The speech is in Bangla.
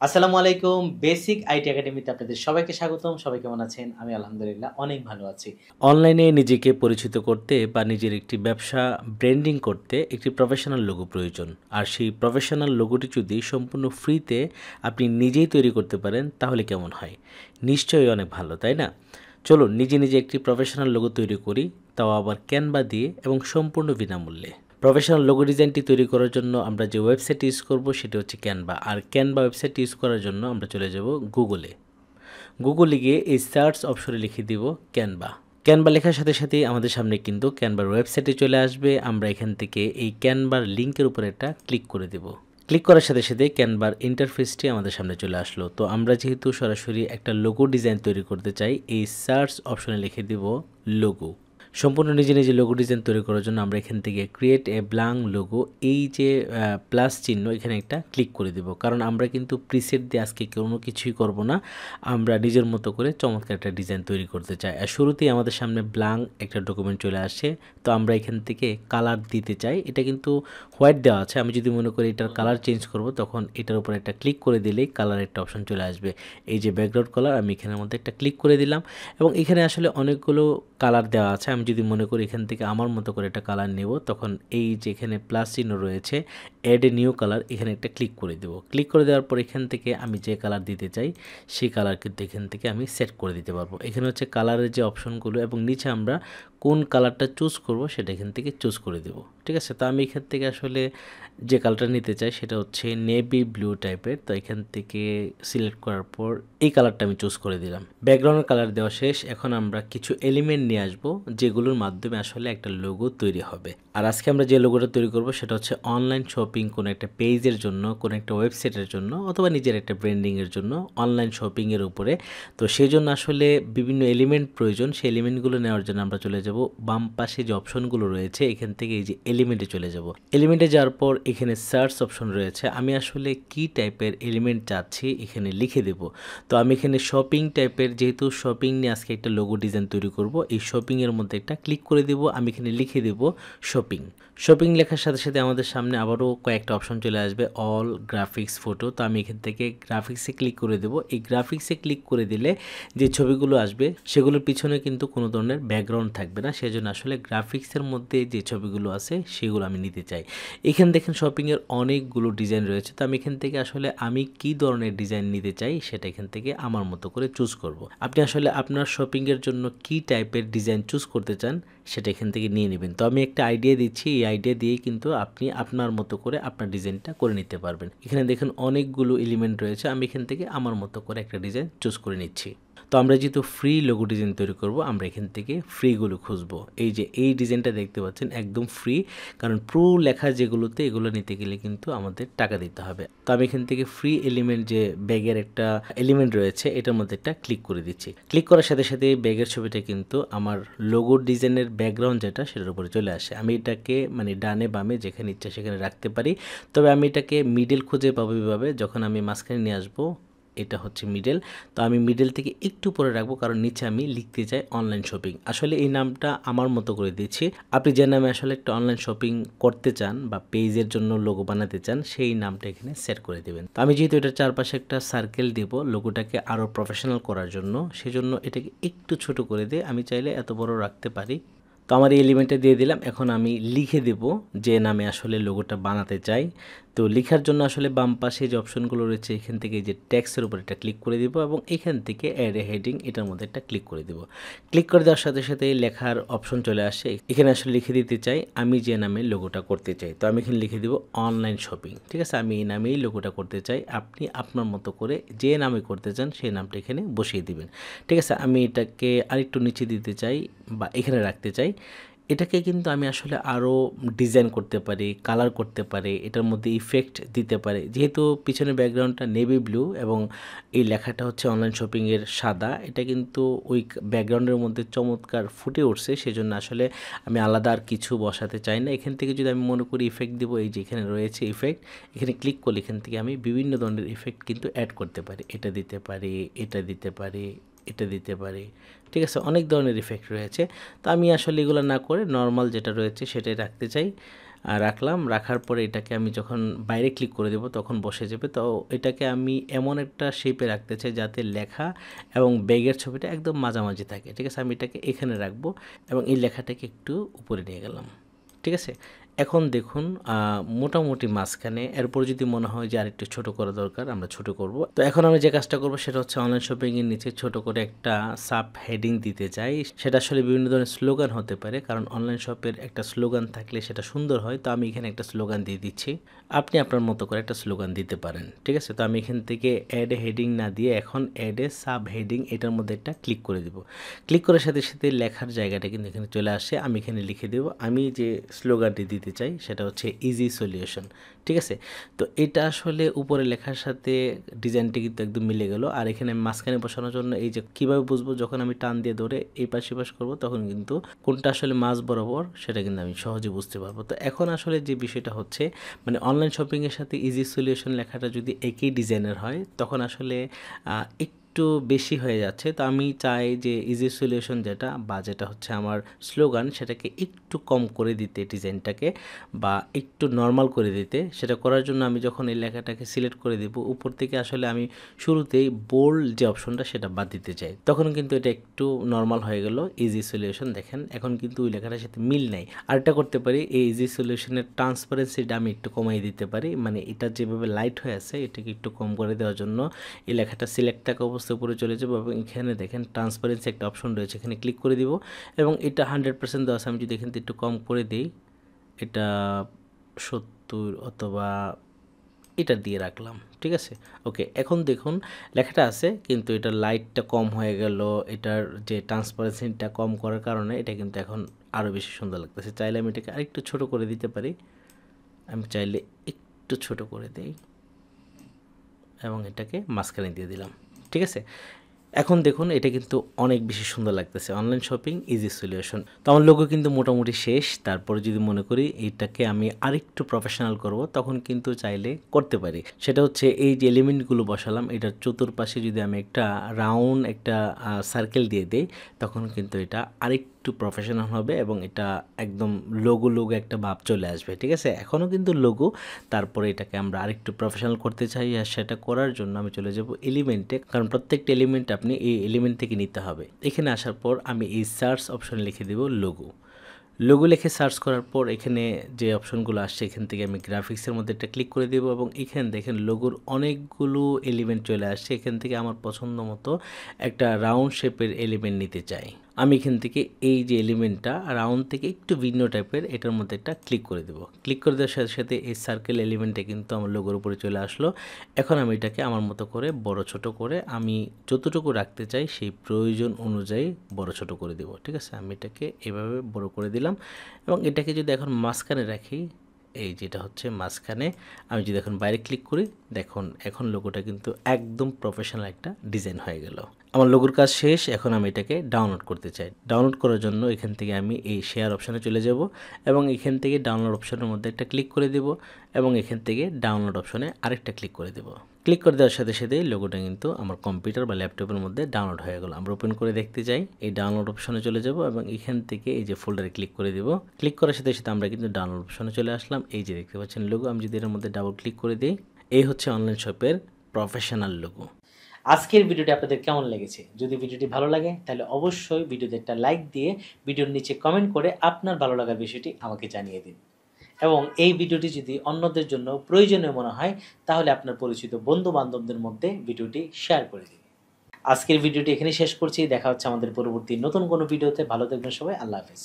আসসালামু আলাইকুম। বেসিক আইটি একাডেমিতে আপনাদের সবাইকে স্বাগতম। সবাই কেমন আছেন? আমি আলহামদুলিল্লাহ অনেক ভালো আছি। অনলাইনে নিজেকে পরিচিত করতে বা নিজের একটি ব্যবসা ব্র্যান্ডিং করতে একটি প্রফেশনাল লোগো প্রয়োজন। আর সেই প্রফেশনাল লোগোটি যদি সম্পূর্ণ ফ্রিতে আপনি নিজেই তৈরি করতে পারেন তাহলে কেমন হয়? নিশ্চয়ই অনেক ভালো, তাই না? চলুন নিজে একটি প্রফেশনাল লোগো তৈরি করি, তাও আবার ক্যানভা দিয়ে এবং সম্পূর্ণ বিনামূল্যে। প্রফেশনাল লোগো ডিজাইনটি তৈরি করার জন্য আমরা যে ওয়েবসাইট ইউজ করব সেটি হচ্ছে ক্যানভা। আর ক্যানভা ওয়েবসাইট ইউজ করার জন্য আমরা চলে যাব গুগলে। গুগলে গিয়ে এই সার্চ অপশনে লিখে দিব ক্যানভা। ক্যানভা লেখার সাথে সাথেই আমাদের সামনে কিন্তু ক্যানভার ওয়েবসাইটে চলে আসবে। আমরা এখান থেকে এই ক্যানভার লিঙ্কের উপরে একটা ক্লিক করে দেব। ক্লিক করার সাথে সাথে ক্যানভার ইন্টারফেসটি আমাদের সামনে চলে আসলো। তো আমরা যেহেতু সরাসরি একটা লোগো ডিজাইন তৈরি করতে চাই, এই সার্চ অপশনে লিখে দিব লোগো। সম্পূর্ণ নিজে লোগো ডিজাইন তৈরি করার জন্য আমরা এখান থেকে ক্রিয়েট এ ব্ল্যাঙ্ক লোগো, এই যে প্লাস চিহ্ন এখানে একটা ক্লিক করে দেব। কারণ আমরা কিন্তু প্রিসেট দিয়ে আজকে কোনো কিছুই করব না, আমরা নিজের মতো করে চমৎকার একটা ডিজাইন তৈরি করতে চাই। আর শুরুতেই আমাদের সামনে ব্ল্যাঙ্ক একটা ডকুমেন্ট চলে আসে। তো আমরা এখান থেকে কালার দিতে চাই। এটা কিন্তু হোয়াইট দেওয়া আছে। আমি যদি মনে করি এটার কালার চেঞ্জ করব, তখন এটার উপর একটা ক্লিক করে দিলেই কালার একটা অপশন চলে আসবে। এই যে ব্যাকগ্রাউন্ড কালার, আমি এখানের মধ্যে একটা ক্লিক করে দিলাম এবং এখানে আসলে অনেকগুলো কালার দেওয়া আছে। আমি যদি মনে করি এখান থেকে আমার মতো করে একটা কালার নেব, তখন এই যে এখানে প্লাস চিহ্ন রয়েছে অ্যাড এ নিউ কালার, এখানে একটা ক্লিক করে দেব। ক্লিক করে দেওয়ার পর এখান থেকে আমি যে কালার দিতে চাই সেই কালার কিন্তু এখান থেকে আমি সেট করে দিতে পারবো। এখানে হচ্ছে কালারের যে অপশনগুলো এবং নিচে আমরা কোন কালারটা চুজ করব সেটা এখান থেকে চুজ করে দেব। ঠিক আছে, তো আমি এখান থেকে আসলে যে কালারটা নিতে চাই সেটা হচ্ছে নেভি ব্লু টাইপের। তো এখান থেকে সিলেক্ট করার পর এই কালারটা আমি চুজ করে দিলাম। ব্যাকগ্রাউন্ডের কালার দেওয়া শেষ। এখন আমরা কিছু এলিমেন্ট নিয়ে আসবো যেগুলোর মাধ্যমে আসলে একটা লোগো তৈরি হবে। আর আজকে আমরা যে লোগোটা তৈরি করব সেটা হচ্ছে অনলাইন শপিং কোনো একটা পেজের জন্য, কোনো একটা ওয়েবসাইটের জন্য, অথবা নিজের একটা ব্র্যান্ডিংয়ের জন্য অনলাইন শপিংয়ের উপরে। তো সেই জন্য আসলে বিভিন্ন এলিমেন্ট প্রয়োজন। সেই এলিমেন্টগুলো নেওয়ার জন্য আমরা চলে যাব বাম পাশে যে অপশনগুলো রয়েছে এখান থেকে এই যে এলিমেন্টে চলে যাব। এলিমেন্টে যাওয়ার পর এখানে সার্চ অপশন রয়েছে। আমি আসলে কি টাইপের এলিমেন্ট চাচ্ছি এখানে লিখে দেব। তো আমি এখানে শপিং টাইপের, যেহেতু শপিং নিয়ে আজকে একটা লোগো ডিজাইন তৈরি করব, এই শপিংয়ের মধ্যে একটা ক্লিক করে দেব। আমি এখানে লিখে দেব শপিং। শপিং লেখার সাথে সাথে আমাদের সামনে আবারও কয়েকটা অপশন চলে আসবে, অল গ্রাফিক্স ফটো। তো আমি এখান থেকে গ্রাফিক্সে ক্লিক করে দেব। এই গ্রাফিক্সে ক্লিক করে দিলে যে ছবিগুলো আসবে সেগুলোর পিছনে কিন্তু কোনো ধরনের ব্যাকগ্রাউন্ড থাকবে না। সেজন্য আসলে গ্রাফিক্সের মধ্যে যে ছবিগুলো আছে সেগুলো আমি নিতে চাই। এখানে দেখেন শপিংয়ের অনেকগুলো ডিজাইন রয়েছে। তো আমি এখান থেকে আসলে আমি কি ধরনের ডিজাইন নিতে চাই সেটা এখান থেকে আমার মতো করে চুজ করব। আপনি আসলে আপনার শপিংয়ের জন্য কি টাইপের ডিজাইন চুজ করতে চান সেটা এখান থেকে নিয়ে নেবেন। তো আমি একটা আইডিয়া দিচ্ছি, এই আইডিয়া দিয়েই কিন্তু আপনি আপনার মতো করে আপনার ডিজাইনটা করে নিতে পারবেন। এখানে দেখেন অনেকগুলো এলিমেন্ট রয়েছে। আমি এখান থেকে আমার মতো করে একটা ডিজাইন চুজ করে নিচ্ছি। তো আমরা যেহেতু ফ্রি লোগো ডিজাইন তৈরি করব, আমরা এখান থেকে ফ্রিগুলো খুঁজবো। এই যে এই ডিজাইনটা দেখতে পাচ্ছেন একদম ফ্রি, কারণ প্রো লেখা যেগুলোতে এগুলো নিতে গেলে কিন্তু আমাদের টাকা দিতে হবে। তো আমি এখান থেকে ফ্রি এলিমেন্ট, যে ব্যাগের একটা এলিমেন্ট রয়েছে এটার মধ্যে একটা ক্লিক করে দিচ্ছি। ক্লিক করার সাথে সাথে ব্যাগের ছবিটা কিন্তু আমার লোগো ডিজাইনের ব্যাকগ্রাউন্ড যেটা সেটার উপরে চলে আসে। আমি এটাকে মানে ডানে বামে যেখানে ইচ্ছা সেখানে রাখতে পারি। তবে আমি এটাকে মিডল খুঁজে পাবো এভাবে, যখন আমি মাঝখানে নিয়ে আসবো এটা হচ্ছে মিডল। তো আমি মিডল থেকে একটু পরে রাখবো, কারণ নিচে আমি লিখতে চাই অনলাইন শপিং। আসলে এই নামটা আমার মতো করে দিচ্ছি। আপনি যে নামে আসলে একটা অনলাইন শপিং করতে চান বা পেজের জন্য লোগো বানাতে চান সেই নামটা এখানে সেট করে দেবেন। তো আমি যেহেতু এটার চারপাশে একটা সার্কেল দেব লোগোটাকে আরও প্রফেশনাল করার জন্য, সেজন্য এটাকে একটু ছোট করে দিয়ে আমি চাইলে এত বড় রাখতে পারি। তো আমার এই এলিমেন্টটা দিয়ে দিলাম। এখন আমি লিখে দেব যে নামে আসলে লোগোটা বানাতে চাই। তো লেখার জন্য আসলে বাম পাশে যে অপশনগুলো রয়েছে এখান থেকে যে ট্যাক্সের উপর একটা ক্লিক করে দিব এবং এখান থেকে অ্যাড এ হেডিং এটার মধ্যে একটা ক্লিক করে দিব। ক্লিক করে দেওয়ার সাথে সাথে লেখার অপশন চলে আসে। এখানে আসলে লিখে দিতে চাই আমি যে নামে লোগোটা করতে চাই। তো আমি এখানে লিখে দিব অনলাইন শপিং। ঠিক আছে, আমি এই নামেই লোগোটা করতে চাই। আপনি আপনার মতো করে যে নামে করতে চান সেই নামটা এখানে বসিয়ে দিবেন। ঠিক আছে, আমি এটাকে আরেকটু নিচে দিতে চাই বা এখানে রাখতে চাই। এটাকে কিন্তু আমি আসলে আরও ডিজাইন করতে পারি, কালার করতে পারি, এটার মধ্যে ইফেক্ট দিতে পারি। যেহেতু পিছনে ব্যাকগ্রাউন্ডটা নেভি ব্লু এবং এই লেখাটা হচ্ছে অনলাইন শপিংয়ের সাদা, এটা কিন্তু ওই ব্যাকগ্রাউন্ডের মধ্যে চমৎকার ফুটে উঠছে। সেজন্য আসলে আমি আলাদা আর কিছু বসাতে চাই না। এখান থেকে যদি আমি মনে করি ইফেক্ট দিব, এই যে এখানে রয়েছে ইফেক্ট, এখানে ক্লিক করলে এখান থেকে আমি বিভিন্ন ধরনের ইফেক্ট কিন্তু অ্যাড করতে পারি। এটা দিতে পারি, এটা দিতে পারি, এটা দিতে পারি। ঠিক আছে, অনেক ধরনের ইফেক্ট রয়েছে। তো আমি আসলে এগুলো না করে নর্মাল যেটা রয়েছে সেটাই রাখতে চাই। রাখলাম। রাখার পরে এটাকে আমি যখন বাইরে ক্লিক করে দেব তখন বসে যাবে। তো এটাকে আমি এমন একটা শেপে রাখতে চাই যাতে লেখা এবং ব্যাগের ছবিটা একদম মাঝামাঝি থাকে, ঠিক আছে। আমি এটাকে এখানে রাখবো এবং এই লেখাটাকে একটু উপরে নিয়ে গেলাম, ঠিক আছে। এখন দেখুন মোটামুটি মাঝখানে, এরপর যদি মনে হয় যে আরেকটু ছোট করা দরকার আমরা ছোট করব। তো এখন আমি যে কাজটা করব সেটা হচ্ছে অনলাইন শপিংয়ের নিচে ছোট করে একটা সাব হেডিং দিতে চাই। সেটা আসলে বিভিন্ন ধরনের স্লোগান হতে পারে, কারণ অনলাইন শপের একটা স্লোগান থাকলে সেটা সুন্দর হয়। তো আমি এখানে একটা স্লোগান দিয়ে দিচ্ছি, আপনি আপনার মতো করে একটা স্লোগান দিতে পারেন, ঠিক আছে। তো আমি এখান থেকে অ্যাড এ হেডিং না দিয়ে এখন অ্যাড এ সাব হেডিং এটার মধ্যে একটা ক্লিক করে দেব। ক্লিক করার সাথে সাথে লেখার জায়গাটা কিন্তু এখানে চলে আসে। আমি এখানে লিখে দেব আমি যে স্লোগানটি দিতে চাই সেটা হচ্ছে ইজি সলিউশন, ঠিক আছে। তো এটা আসলে উপরে লেখার সাথে ডিজাইনটি কিন্তু একদম মিলে গেল। আর এখানে মাঝখানে বসানোর জন্য এই যে কীভাবে বুঝবো, যখন আমি টান দিয়ে ধরে এই পাশে পাশ করবো তখন কিন্তু কোনটা আসলে মাঝ বরাবর সেটা কিন্তু আমি সহজে বুঝতে পারবো। তো এখন আসলে যে বিষয়টা হচ্ছে, মানে অনলাইন শপিংয়ের সাথে ইজি সলিউশন লেখাটা যদি একই ডিজাইনের হয় তখন আসলে একটু বেশি হয়ে যাচ্ছে। তো আমি চাই যে ইজি সলিউশন যেটা বা যেটা হচ্ছে আমার স্লোগান সেটাকে একটু কম করে দিতে, ডিজাইনটাকে বা একটু নর্মাল করে দিতে। সেটা করার জন্য আমি যখন এই লেখাটাকে সিলেক্ট করে দিব উপর থেকে আসলে আমি শুরুতেই বোল্ড যে অপশনটা সেটা বাদ দিতে চাই, তখন কিন্তু এটা একটু নর্মাল হয়ে গেল ইজি সলিউশন। দেখেন এখন কিন্তু ওই লেখাটার সাথে মিল নেই। আরেকটা করতে পারি, এই ইজি সলিউশনের ট্রান্সপারেন্সিটা আমি একটু কমাই দিতে পারি, মানে এটা যেভাবে লাইট হয়ে আছে এটাকে একটু কম করে দেওয়ার জন্য এই লেখাটা সিলেক্ট থাকা অবস্থা উপরে চলে যাবো এবং এখানে দেখেন ট্রান্সপারেন্সি একটা অপশন রয়েছে, এখানে ক্লিক করে দিব এবং এটা 100% দেওয়া আছে। আমি যদি এখান থেকে একটু কম করে দিই, এটা 70 অথবা এটা দিয়ে রাখলাম, ঠিক আছে। ওকে, এখন দেখুন লেখাটা আছে কিন্তু এটার লাইটটা কম হয়ে গেল। এটার যে ট্রান্সপারেন্সিটা কম করার কারণে এটা কিন্তু এখন আরও বেশি সুন্দর লাগতেছে। চাইলে আমি এটাকে আরেকটু ছোট করে দিতে পারি। আমি চাইলে একটু ছোট করে দিই এবং এটাকে মাঝখানে দিয়ে দিলাম, ঠিক আছে। এখন দেখুন এটা কিন্তু অনেক বেশি সুন্দর লাগতেছে, অনলাইন শপিং ইজি সলিউশন। তো আমার লোগো কিন্তু মোটামুটি শেষ। তারপরে যদি মনে করি এইটাকে আমি আরেকটু প্রফেশনাল করব তখন কিন্তু চাইলে করতে পারি। সেটা হচ্ছে এই যে এলিমেন্টগুলো বসালাম এটার চতুর্পাশে যদি আমি একটা রাউন্ড একটা সার্কেল দিয়ে দিই তখন কিন্তু এটা আরেকটু প্রফেশনাল হবে এবং এটা একদম লোগো একটা ভাব চলে আসবে, ঠিক আছে। এখনও কিন্তু লোগো, তারপরে এটাকে আমরা আরেকটু প্রফেশনাল করতে চাই। আর সেটা করার জন্য আমি চলে যাব এলিমেন্টে, কারণ প্রত্যেকটা এলিমেন্ট আপনি এই এলিমেন্ট থেকে নিতে হবে। এখানে আসার পর আমি এই সার্চ অপশনে লিখে দেব লোগো। লোগো লিখে সার্চ করার পর এখানে যে অপশনগুলো আসছে এখান থেকে আমি গ্রাফিক্সের মধ্যে একটা ক্লিক করে দেবো এবং এখানে দেখেন লোগোর অনেকগুলো এলিমেন্ট চলে আসছে। এখান থেকে আমার পছন্দ মতো একটা রাউন্ড শেপের এলিমেন্ট নিতে চাই। আমি এখান থেকে এই যে এলিমেন্টটা রাউন্ড থেকে একটু ভিন্ন টাইপের এটার মধ্যে একটা ক্লিক করে দেবো। ক্লিক করে দেওয়ার সাথে সাথে এই সার্কেল এলিমেন্টটা কিন্তু আমার লোগোর উপরে চলে আসলো। এখন আমি এটাকে আমার মতো করে বড় ছোট করে আমি যতটুকু রাখতে চাই সেই প্রয়োজন অনুযায়ী বড় ছোট করে দেবো, ঠিক আছে। আমি এটাকে এভাবে বড় করে দিলাম এবং এটাকে যদি এখন মাঝখানে রাখি, এই যেটা হচ্ছে মাঝখানে, আমি যদি এখন বাইরে ক্লিক করি দেখুন এখন লোগোটা কিন্তু একদম প্রফেশনাল একটা ডিজাইন হয়ে গেল। আমার লোগোর কাজ শেষ। এখন আমি এটাকে ডাউনলোড করতে চাই। ডাউনলোড করার জন্য এখান থেকে আমি এই শেয়ার অপশানে চলে যাব এবং এখান থেকে ডাউনলোড অপশানের মধ্যে একটা ক্লিক করে দেব এবং এখান থেকে ডাউনলোড অপশানে আরেকটা ক্লিক করে দেব। ক্লিক করে দেওয়ার সাথে সাথে লোগোটা কিন্তু আমার কম্পিউটার বা ল্যাপটপের মধ্যে ডাউনলোড হয়ে গেল। আমরা ওপেন করে দেখতে চাই, এই ডাউনলোড অপশনে চলে যাব এবং এখান থেকে এই যে ফোল্ডারে ক্লিক করে দেব। ক্লিক করার সাথে সাথে আমরা কিন্তু ডাউনলোড অপশনে চলে আসলাম। এই যে দেখতে পাচ্ছেন লোগো, আমি যদি এর মধ্যে ডাবল ক্লিক করে দিই, এই হচ্ছে অনলাইন শপের প্রফেশনাল লোগো। আজকের ভিডিওটি আপনাদের কেমন লেগেছে? যদি ভিডিওটি ভালো লাগে তাহলে অবশ্যই ভিডিওতে একটা লাইক দিয়ে ভিডিওর নিচে কমেন্ট করে আপনার ভালো লাগার বিষয়টি আমাকে জানিয়ে দিন এবং এই ভিডিওটি যদি অন্যদের জন্য প্রয়োজনীয় মনে হয় তাহলে আপনার পরিচিত বন্ধু বান্ধবদের মধ্যে ভিডিওটি শেয়ার করে দিন। আজকের ভিডিওটি এখানে শেষ করছি। দেখা হচ্ছে আমাদের পরবর্তী নতুন কোনো ভিডিওতে। ভালো থাকবেন সবাই। আল্লাহ হাফেজ।